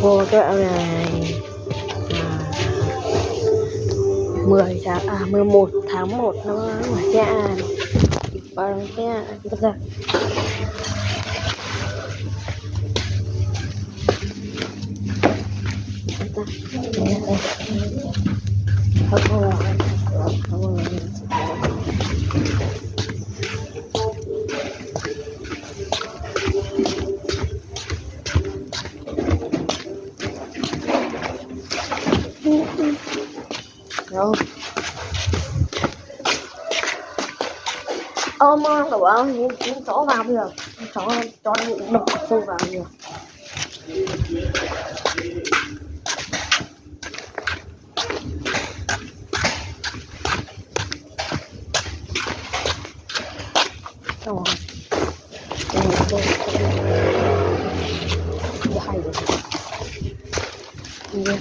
Vô cái này à, 11 tháng 1 nó mở ra bằng cái bây giờ không đâu ông cậu bảo những chó vào bây giờ chó đập sâu vào bây giờ xong rồi hay rồi